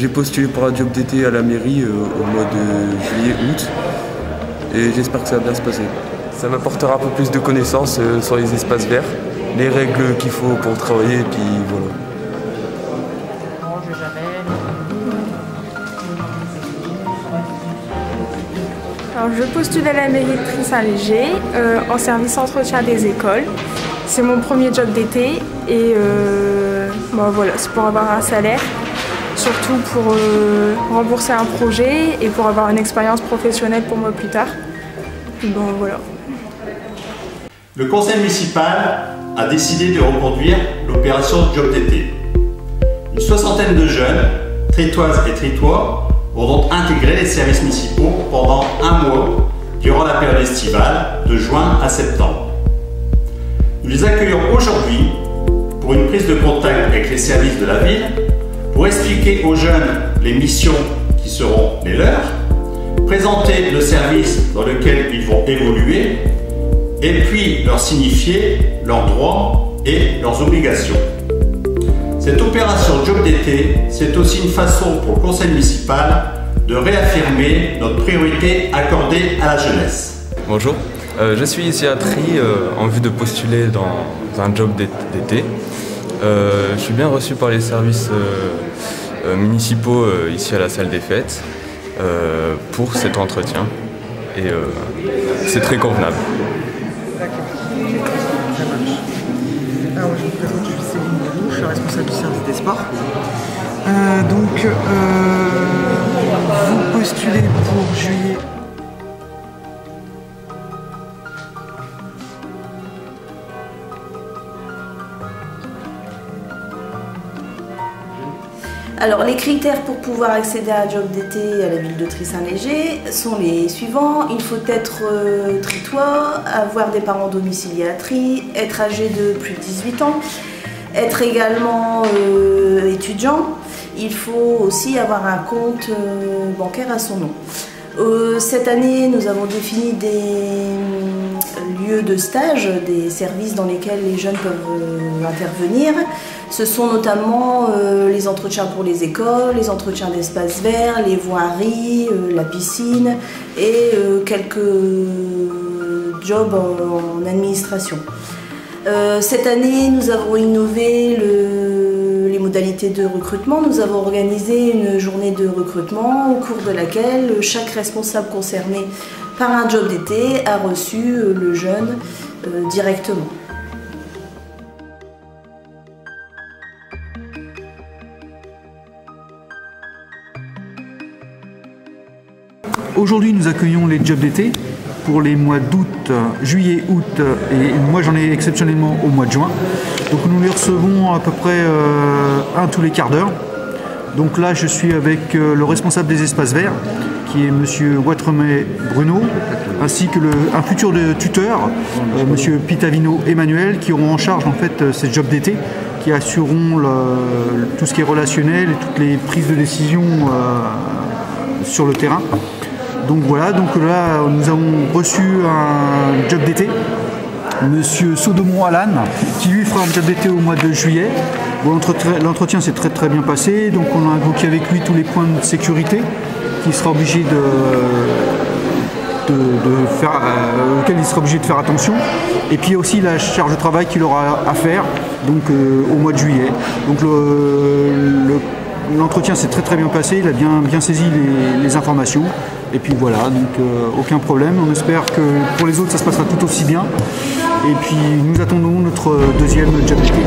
J'ai postulé pour un job d'été à la mairie au mois de juillet-août et j'espère que ça va bien se passer. Ça m'apportera un peu plus de connaissances sur les espaces verts, les règles qu'il faut pour travailler et puis voilà. Alors, je postule à la mairie de Try-Saint-Léger en service entretien des écoles. C'est mon premier job d'été et voilà, c'est pour avoir un salaire, surtout pour rembourser un projet et pour avoir une expérience professionnelle pour moi plus tard. Bon, voilà. Le conseil municipal a décidé de reconduire l'opération Job d'été. Une soixantaine de jeunes, Tritoises et Tritois, vont donc intégrer les services municipaux pendant un mois durant la période estivale de juin à septembre. Nous les accueillons aujourd'hui pour une prise de contact avec les services de la ville, pour expliquer aux jeunes les missions qui seront les leurs, présenter le service dans lequel ils vont évoluer et puis leur signifier leurs droits et leurs obligations. Cette opération Job d'été, c'est aussi une façon pour le conseil municipal de réaffirmer notre priorité accordée à la jeunesse. Bonjour, je suis ici à Try en vue de postuler dans un job d'été. Je suis bien reçu par les services municipaux ici à la salle des fêtes pour cet entretien et c'est très convenable. Alors, je me présente, je suis Céline Leroux, je suis responsable du service des sports. Vous postulez pour juillet. Alors, les critères pour pouvoir accéder à un job d'été à la ville de Try-Saint-Léger sont les suivants. Il faut être tritois, avoir des parents domiciliés à Try, être âgé de plus de 18 ans, être également étudiant. Il faut aussi avoir un compte bancaire à son nom. Cette année, nous avons défini des lieux de stage, des services dans lesquels les jeunes peuvent intervenir. Ce sont notamment les entretiens pour les écoles, les entretiens d'espaces verts, les voiries, la piscine et quelques jobs en administration. Cette année, nous avons innové les modalités de recrutement. Nous avons organisé une journée de recrutement au cours de laquelle chaque responsable concerné par un job d'été a reçu le jeune directement. Aujourd'hui, nous accueillons les jobs d'été pour les mois d'août, juillet, août et moi j'en ai exceptionnellement au mois de juin. Donc nous les recevons à peu près un tous les quarts d'heure. Donc là, je suis avec le responsable des espaces verts, qui est M. Watremé Bruno, ainsi que un futur tuteur, M. Pitavino Emmanuel, qui auront en charge en fait ces jobs d'été, qui assureront tout ce qui est relationnel et toutes les prises de décision sur le terrain. Donc voilà, donc là nous avons reçu un job d'été, Monsieur Sodomon Alan, qui lui fera un job d'été au mois de juillet. Bon, l'entretien s'est très bien passé, donc on a évoqué avec lui tous les points de sécurité qu'il sera obligé auquel il sera obligé de faire attention. Et puis aussi la charge de travail qu'il aura à faire donc, au mois de juillet. Donc l'entretien s'est très bien passé, il a bien saisi les informations. Et puis voilà, donc aucun problème. On espère que pour les autres ça se passera tout aussi bien. Et puis nous attendons notre deuxième job d'été.